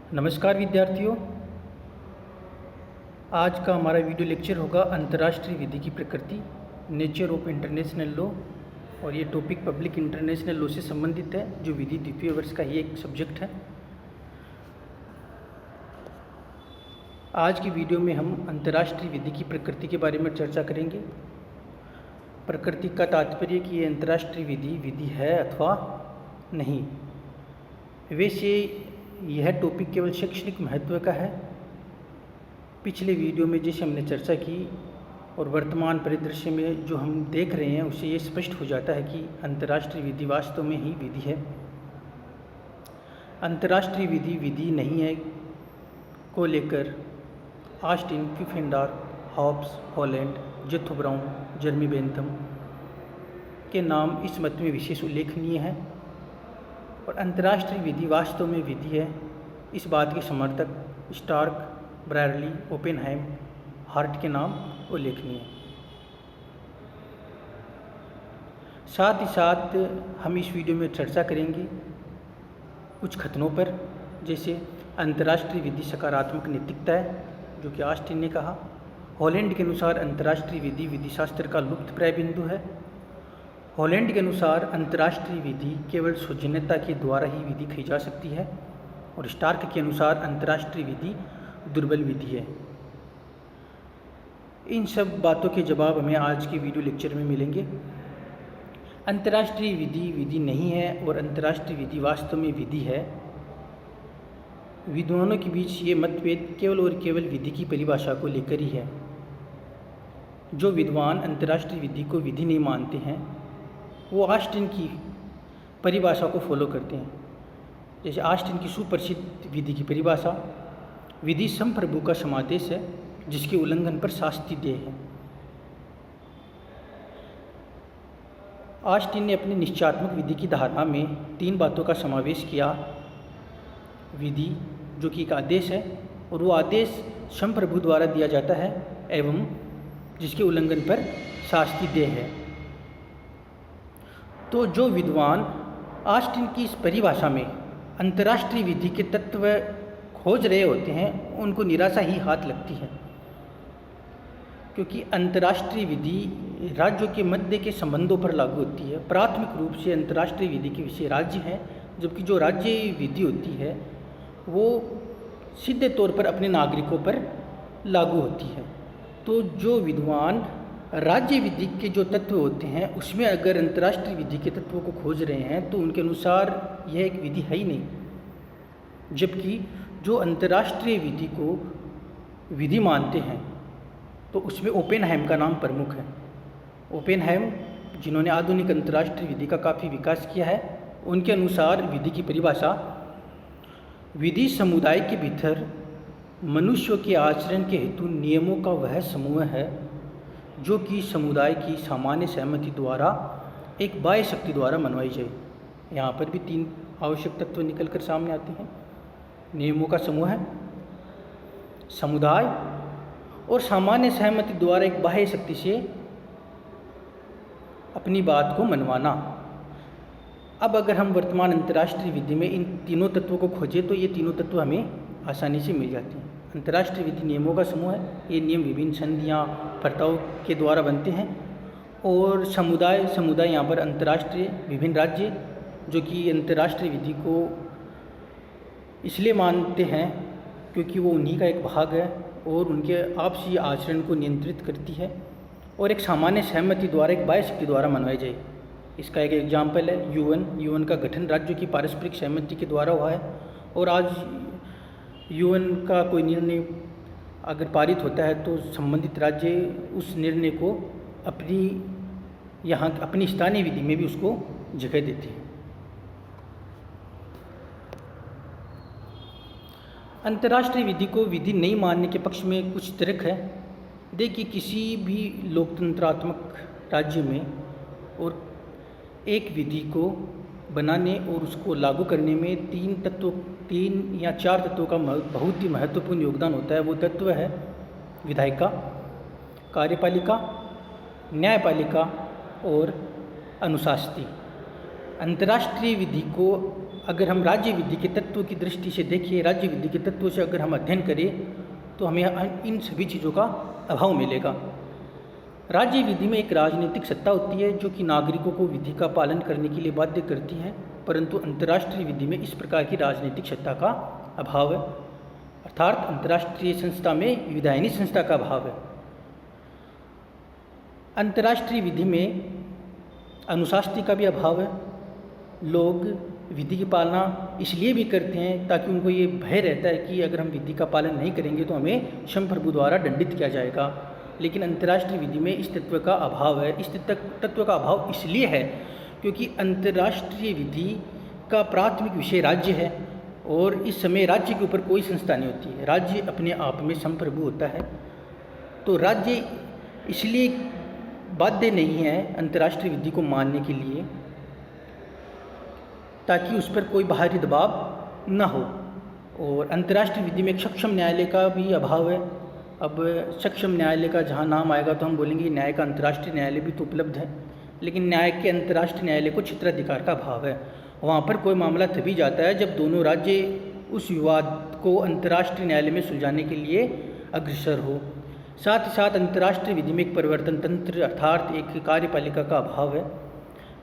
नमस्कार विद्यार्थियों। आज का हमारा वीडियो लेक्चर होगा अंतर्राष्ट्रीय विधि की प्रकृति, नेचर ऑफ इंटरनेशनल लॉ। और ये टॉपिक पब्लिक इंटरनेशनल लॉ से संबंधित है, जो विधि द्वितीय वर्ष का ही एक सब्जेक्ट है। आज की वीडियो में हम अंतर्राष्ट्रीय विधि की प्रकृति के बारे में चर्चा करेंगे। प्रकृति का तात्पर्य कि ये अंतर्राष्ट्रीय विधि है अथवा नहीं। वैसे यह टॉपिक केवल शैक्षणिक महत्व का है। पिछले वीडियो में जैसे हमने चर्चा की और वर्तमान परिदृश्य में जो हम देख रहे हैं, उससे ये स्पष्ट हो जाता है कि अंतर्राष्ट्रीय विधि वास्तव में ही विधि है। अंतर्राष्ट्रीय विधि नहीं है को लेकर ऑस्टिन, प्यूफेंडॉर्फ, हॉब्स, हॉलैंड, जेथो ब्राउन, जर्मी बेंथम के नाम इस मत में विशेष उल्लेखनीय है। और अंतर्राष्ट्रीय विधि वास्तव में विधि है, इस बात के समर्थक स्टार्क, ब्रैडली, ओपेनहाइम, हार्ट के नाम उल्लेखनीय। साथ ही साथ हम इस वीडियो में चर्चा करेंगे कुछ कथनों पर, जैसे अंतर्राष्ट्रीय विधि सकारात्मक नैतिकता है, जो कि ऑस्टिन ने कहा। हॉलैंड के अनुसार अंतर्राष्ट्रीय विधि विधिशास्त्र का लुप्तप्राय बिंदु है। हॉलैंड के अनुसार अंतर्राष्ट्रीय विधि केवल सौजन्यता के द्वारा ही विधि की जा सकती है। और स्टार्क के अनुसार अंतर्राष्ट्रीय विधि दुर्बल विधि है। इन सब बातों के जवाब हमें आज के वीडियो लेक्चर में मिलेंगे। अंतर्राष्ट्रीय विधि नहीं है और अंतर्राष्ट्रीय विधि वास्तव में विधि है। विद्वानों के बीच ये मतभेद केवल और केवल विधि की परिभाषा को लेकर ही है। जो विद्वान अंतर्राष्ट्रीय विधि को विधि नहीं मानते हैं, वो ऑस्टिन की परिभाषा को फॉलो करते हैं। जैसे ऑस्टिन की सुप्रसिद्ध विधि की परिभाषा, विधि संप्रभु का समादेश है जिसके उल्लंघन पर शास्ति देय है। ऑस्टिन ने अपनी निश्चयात्मक विधि की धारणा में 3 बातों का समावेश किया। विधि जो कि एक आदेश है और वो आदेश संप्रभु द्वारा दिया जाता है एवं जिसके उल्लंघन पर शास्ति देय है। तो जो विद्वान ऑस्टिन की इस परिभाषा में अंतर्राष्ट्रीय विधि के तत्व खोज रहे होते हैं, उनको निराशा ही हाथ लगती है, क्योंकि अंतर्राष्ट्रीय विधि राज्यों के मध्य के संबंधों पर लागू होती है। प्राथमिक रूप से अंतर्राष्ट्रीय विधि के विषय राज्य हैं, जबकि जो राज्य विधि होती है वो सीधे तौर पर अपने नागरिकों पर लागू होती है। तो जो विद्वान राज्य विधि के जो तत्व होते हैं उसमें अगर अंतर्राष्ट्रीय विधि के तत्वों को खोज रहे हैं, तो उनके अनुसार यह एक विधि है ही नहीं। जबकि जो अंतर्राष्ट्रीय विधि को विधि मानते हैं, तो उसमें ओपेनहाइम का नाम प्रमुख है। ओपेनहाइम, जिन्होंने आधुनिक अंतर्राष्ट्रीय विधि का काफ़ी विकास किया है, उनके अनुसार विधि की परिभाषा विधि समुदाय के भीतर मनुष्यों के आचरण के हेतु नियमों का वह समूह है जो कि समुदाय की सामान्य सहमति द्वारा एक बाह्य शक्ति द्वारा मनवाई जाए। यहाँ पर भी 3 आवश्यक तत्व निकल कर सामने आते हैं। नियमों का समूह है, समुदाय और सामान्य सहमति द्वारा एक बाह्य शक्ति से अपनी बात को मनवाना। अब अगर हम वर्तमान अंतर्राष्ट्रीय विधि में इन तीनों तत्वों को खोजें, तो ये तीनों तत्व हमें आसानी से मिल जाते हैं। अंतर्राष्ट्रीय विधि नियमों का समूह है। ये नियम विभिन्न संधियाँ, प्रथाओं के द्वारा बनते हैं। और समुदाय यहाँ पर अंतर्राष्ट्रीय विभिन्न राज्य, जो कि अंतर्राष्ट्रीय विधि को इसलिए मानते हैं क्योंकि वो उन्हीं का एक भाग है और उनके आपसी आचरण को नियंत्रित करती है। और एक सामान्य सहमति द्वारा एक बाह्य शक्ति द्वारा मनवाई जाए। इसका एक एग्जाम्पल है यूएन का गठन राज्यों की पारस्परिक सहमति के द्वारा हुआ है। और आज यूएन का कोई निर्णय अगर पारित होता है, तो संबंधित राज्य उस निर्णय को अपनी स्थानीय विधि में भी उसको जगह देते हैं। अंतर्राष्ट्रीय विधि को विधि नहीं मानने के पक्ष में कुछ तर्क है। देखिए, किसी भी लोकतंत्रात्मक राज्य में और एक विधि को बनाने और उसको लागू करने में 3 या 4 तत्वों का बहुत ही महत्वपूर्ण योगदान होता है। वो तत्व है विधायिका, कार्यपालिका, न्यायपालिका और अनुशासती। अंतर्राष्ट्रीय विधि को अगर हम राज्य विधि के तत्व की दृष्टि से देखें, राज्य विधि के तत्वों से अगर हम अध्ययन करें तो हमें इन सभी चीज़ों का अभाव मिलेगा। राज्य विधि में एक राजनीतिक सत्ता होती है जो कि नागरिकों को विधि का पालन करने के लिए बाध्य करती है, परंतु अंतर्राष्ट्रीय विधि में इस प्रकार की राजनीतिक सत्ता का अभाव है, अर्थात अंतर्राष्ट्रीय संस्था में विधायनी संस्था का अभाव है। अंतर्राष्ट्रीय विधि में अनुशासनी का भी अभाव है। लोग विधि की पालना इसलिए भी करते हैं ताकि उनको ये भय रहता है कि अगर हम विधि का पालन नहीं करेंगे तो हमें संप्रभु द्वारा दंडित किया जाएगा। लेकिन अंतर्राष्ट्रीय विधि में इस तत्व का अभाव है। इस तत्व का अभाव इसलिए है क्योंकि अंतर्राष्ट्रीय विधि का प्राथमिक विषय राज्य है और इस समय राज्य के ऊपर कोई संस्था नहीं होती है। राज्य अपने आप में संप्रभु होता है, तो राज्य इसलिए बाध्य नहीं है अंतर्राष्ट्रीय विधि को मानने के लिए ताकि उस पर कोई बाहरी दबाव न हो। और अंतर्राष्ट्रीय विधि में एक सक्षम न्यायालय का भी अभाव है। अब सक्षम न्यायालय का जहाँ नाम आएगा तो हम बोलेंगे न्याय का अंतर्राष्ट्रीय न्यायालय भी तो उपलब्ध है, लेकिन न्याय के अंतर्राष्ट्रीय न्यायालय को क्षेत्राधिकार का अभाव है। वहाँ पर कोई मामला तभी जाता है जब दोनों राज्य उस विवाद को अंतर्राष्ट्रीय न्यायालय में सुलझाने के लिए अग्रसर हो। साथ ही साथ अंतर्राष्ट्रीय विधि में एक परिवर्तन तंत्र अर्थात एक कार्यपालिका का अभाव है।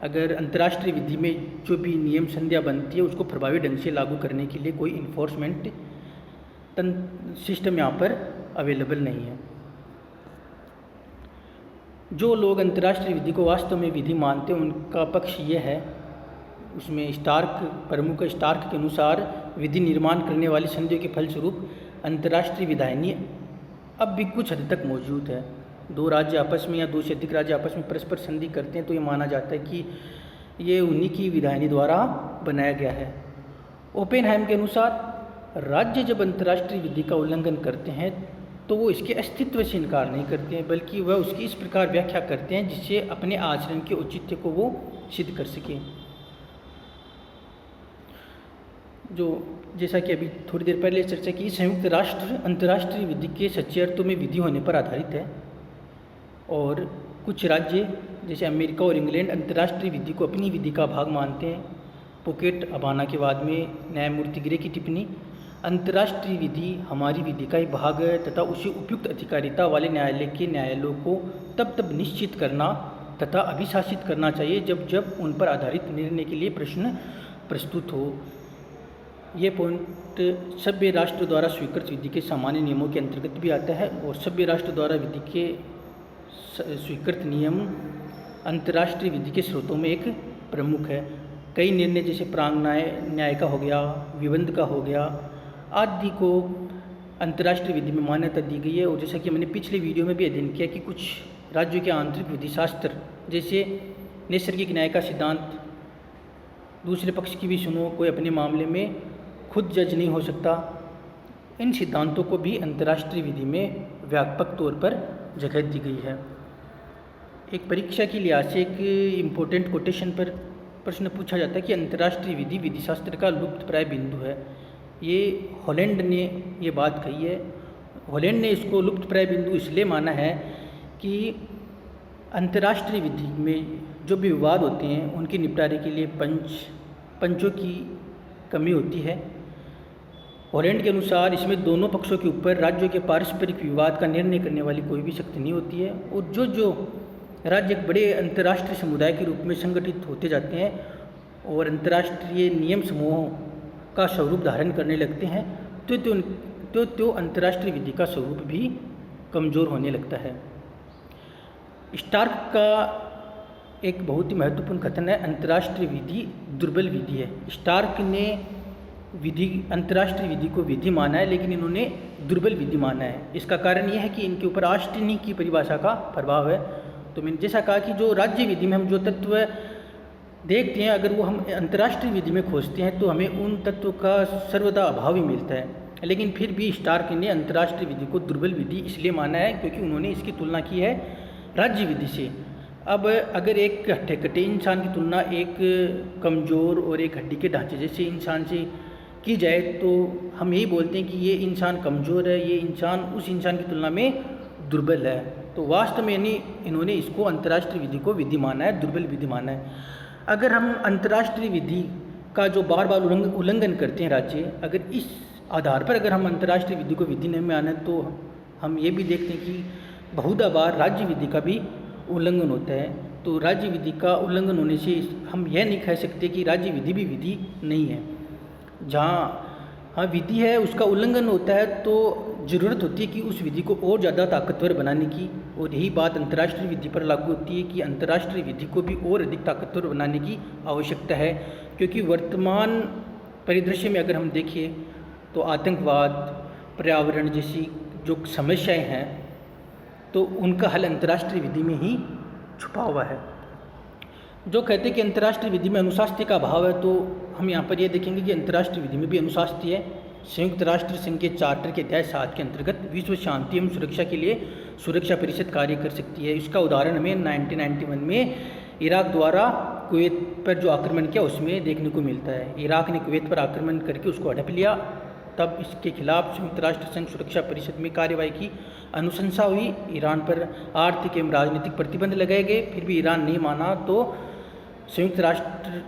अगर अंतर्राष्ट्रीय विधि में जो भी नियम संध्या बनती है उसको प्रभावी ढंग से लागू करने के लिए कोई इन्फोर्समेंट सिस्टम यहाँ पर अवेलेबल नहीं है। जो लोग अंतर्राष्ट्रीय विधि को वास्तव में विधि मानते हैं उनका पक्ष ये है, उसमें प्रमुख स्टार्क के अनुसार विधि निर्माण करने वाली संधियों के फलस्वरूप अंतर्राष्ट्रीय विधायनी अब भी कुछ हद तक मौजूद है। दो राज्य आपस में या दो से अधिक राज्य आपस में परस्पर संधि करते हैं तो ये माना जाता है कि ये उन्हीं की विधायनी द्वारा बनाया गया है। ओपेनहाइम के अनुसार राज्य जब अंतर्राष्ट्रीय विधि का उल्लंघन करते हैं तो वो इसके अस्तित्व से इनकार नहीं करते हैं, बल्कि वह उसकी इस प्रकार व्याख्या करते हैं जिससे अपने आचरण के औचित्य को वो सिद्ध कर सकें। जो जैसा कि अभी थोड़ी देर पहले चर्चा की, संयुक्त राष्ट्र अंतर्राष्ट्रीय विधि के सच्चे अर्थों में विधि होने पर आधारित है और कुछ राज्य जैसे अमेरिका और इंग्लैंड अंतर्राष्ट्रीय विधि को अपनी विधि का भाग मानते हैं। पोकेट अबाना के बाद में न्यायमूर्ति गिरे की टिप्पणी, अंतर्राष्ट्रीय विधि हमारी विधि का एक भाग है तथा उसे उपयुक्त अधिकारिता वाले न्यायालय के न्यायालयों को तब निश्चित करना तथा अभिशासित करना चाहिए जब उन पर आधारित निर्णय के लिए प्रश्न प्रस्तुत हो। ये पॉइंट सभ्य राष्ट्र द्वारा स्वीकृत विधि के सामान्य नियमों के अंतर्गत भी आता है और सभ्य राष्ट्र द्वारा विधि के स्वीकृत नियम अंतर्राष्ट्रीय विधि के स्रोतों में एक प्रमुख है। कई निर्णय जैसे प्रांगण न्याय का हो गया, विबंध का हो गया आदि को अंतर्राष्ट्रीय विधि में मान्यता दी गई है। और जैसा कि मैंने पिछले वीडियो में भी अध्ययन किया कि कुछ राज्यों के आंतरिक विधि शास्त्र जैसे नैसर्गिक न्याय का सिद्धांत, दूसरे पक्ष की भी सुनो, कोई अपने मामले में खुद जज नहीं हो सकता, इन सिद्धांतों को भी अंतर्राष्ट्रीय विधि में व्यापक तौर पर जगह दी गई है। एक परीक्षा के लिहाज से एक इम्पोर्टेंट कोटेशन पर प्रश्न पूछा जाता है कि अंतर्राष्ट्रीय विधि विधिशास्त्र का लुप्त प्राय बिंदु है। ये हॉलैंड ने ये बात कही है। हॉलैंड ने इसको लुप्त प्राय बिंदु इसलिए माना है कि अंतर्राष्ट्रीय विधि में जो भी विवाद होते हैं उनके निपटारे के लिए पंचों की कमी होती है। हॉलैंड के अनुसार इसमें दोनों पक्षों के ऊपर राज्यों के पारस्परिक विवाद का निर्णय करने वाली कोई भी शक्ति नहीं होती है और जो राज्य एक बड़े अंतर्राष्ट्रीय समुदाय के रूप में संगठित होते जाते हैं और अंतर्राष्ट्रीय नियम समूहों का स्वरूप धारण करने लगते हैं तो अंतर्राष्ट्रीय विधि का स्वरूप भी कमज़ोर होने लगता है। स्टार्क का एक बहुत ही महत्वपूर्ण कथन है, अंतर्राष्ट्रीय विधि दुर्बल विधि है। स्टार्क ने अंतर्राष्ट्रीय विधि को विधि माना है लेकिन इन्होंने दुर्बल विधि माना है। इसका कारण यह है कि इनके ऊपर ऑस्टिनी की परिभाषा का प्रभाव है। तो मैंने जैसा कहा कि जो राज्य विधि में हम जो तत्व देखते हैं अगर वो हम अंतर्राष्ट्रीय विधि में खोजते हैं तो हमें उन तत्वों का सर्वदा अभाव ही मिलता है। लेकिन फिर भी स्टार्क ने अंतर्राष्ट्रीय विधि को दुर्बल विधि इसलिए माना है क्योंकि उन्होंने इसकी तुलना की है राज्य विधि से। अब अगर एक हट्टे-कट्टे इंसान की तुलना एक कमज़ोर और एक हड्डी के ढांचे जैसे इंसान से की जाए तो हम यही बोलते हैं कि ये इंसान कमज़ोर है, ये इंसान उस इंसान की तुलना में दुर्बल है। तो वास्तव में इन्होंने इसको अंतर्राष्ट्रीय विधि को विधि माना है, दुर्बल विधि माना है। अगर हम अंतर्राष्ट्रीय विधि का जो बार बार उल्लंघन करते हैं राज्य, अगर इस आधार पर अगर हम अंतर्राष्ट्रीय विधि को विधि में आने तो हम ये भी देखते हैं कि बहुधा बार राज्य विधि का भी उल्लंघन होता है। तो राज्य विधि का उल्लंघन होने से हम यह नहीं कह सकते कि राज्य विधि भी विधि नहीं है। जहाँ हाँ विधि है उसका उल्लंघन होता है तो ज़रूरत होती है कि उस विधि को और ज़्यादा ताकतवर बनाने की, और यही बात अंतर्राष्ट्रीय विधि पर लागू होती है कि अंतर्राष्ट्रीय विधि को भी और अधिक ताकतवर बनाने की आवश्यकता है। क्योंकि वर्तमान परिदृश्य में अगर हम देखें तो आतंकवाद, पर्यावरण जैसी जो समस्याएं हैं तो उनका हल अंतर्राष्ट्रीय विधि में ही छुपा हुआ है। जो कहते हैं कि अंतर्राष्ट्रीय विधि में अनुशासन का अभाव है, तो हम यहाँ पर ये देखेंगे कि अंतर्राष्ट्रीय विधि में भी अनुशासन है। संयुक्त राष्ट्र संघ के चार्टर के अध्याय 7 के अंतर्गत विश्व शांति एवं सुरक्षा के लिए सुरक्षा परिषद कार्य कर सकती है। इसका उदाहरण हमें 1991 में इराक द्वारा कुवैत पर जो आक्रमण किया उसमें देखने को मिलता है। इराक ने कुवैत पर आक्रमण करके उसको हड़प लिया, तब इसके खिलाफ संयुक्त राष्ट्र संघ सुरक्षा परिषद में कार्यवाही की अनुशंसा हुई। ईरान पर आर्थिक एवं राजनीतिक प्रतिबंध लगाए गए, फिर भी ईरान नहीं माना तो संयुक्त राष्ट्र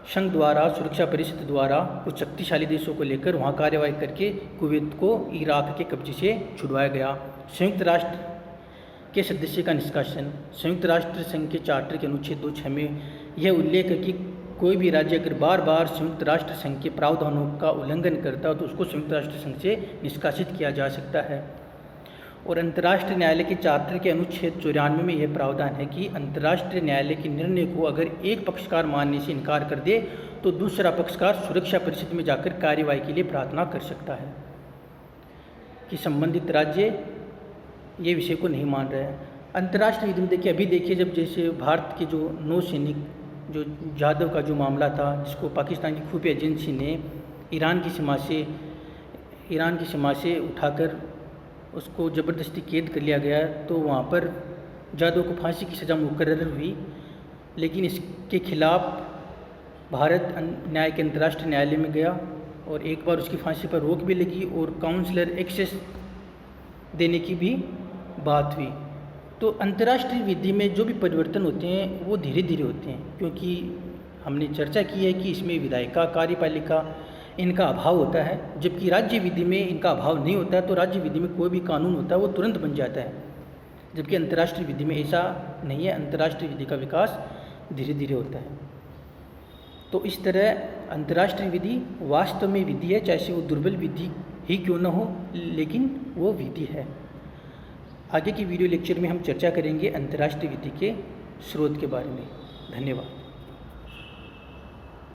संघ द्वारा सुरक्षा परिषद द्वारा कुछ शक्तिशाली देशों को लेकर वहाँ कार्यवाही करके कुवैत को इराक के कब्जे से छुड़वाया गया। संयुक्त राष्ट्र के सदस्य का निष्कासन। संयुक्त राष्ट्र संघ के चार्टर के अनुच्छेद 2(6) में यह उल्लेख है कि कोई भी राज्य अगर बार बार संयुक्त राष्ट्र संघ के प्रावधानों का उल्लंघन करता है तो उसको संयुक्त राष्ट्र संघ से निष्कासित किया जा सकता है। और अंतर्राष्ट्रीय न्यायालय के चार्टर के अनुच्छेद 94 में यह प्रावधान है कि अंतर्राष्ट्रीय न्यायालय के निर्णय को अगर एक पक्षकार मानने से इनकार कर दे तो दूसरा पक्षकार सुरक्षा परिषद में जाकर कार्यवाही के लिए प्रार्थना कर सकता है कि संबंधित राज्य ये विषय को नहीं मान रहे हैं। अंतर्राष्ट्रीय विधि में देखिए, अभी देखिए जब जैसे भारत के जो नौसैनिक जो जाधव का जो मामला था, जिसको पाकिस्तान की खुफिया एजेंसी ने ईरान की सीमा से उठाकर उसको ज़बरदस्ती कैद कर लिया गया, तो वहाँ पर जाधव को फांसी की सज़ा मुकर्रर हुई। लेकिन इसके खिलाफ भारत न्याय के अंतर्राष्ट्रीय न्यायालय में गया और एक बार उसकी फांसी पर रोक भी लगी और काउंसलर एक्सेस देने की भी बात हुई। तो अंतर्राष्ट्रीय विधि में जो भी परिवर्तन होते हैं वो धीरे धीरे होते हैं, क्योंकि हमने चर्चा की है कि इसमें विधायिका, कार्यपालिका इनका अभाव होता है, जबकि राज्य विधि में इनका अभाव नहीं होता है। तो राज्य विधि में कोई भी कानून होता है वो तुरंत बन जाता है, जबकि अंतर्राष्ट्रीय विधि में ऐसा नहीं है। अंतर्राष्ट्रीय विधि का विकास धीरे धीरे होता है। तो इस तरह अंतर्राष्ट्रीय विधि वास्तव में विधि है, चाहे वो दुर्बल विधि ही क्यों न हो, लेकिन वो विधि है। आगे की वीडियो लेक्चर में हम चर्चा करेंगे अंतर्राष्ट्रीय विधि के स्रोत के बारे में। धन्यवाद।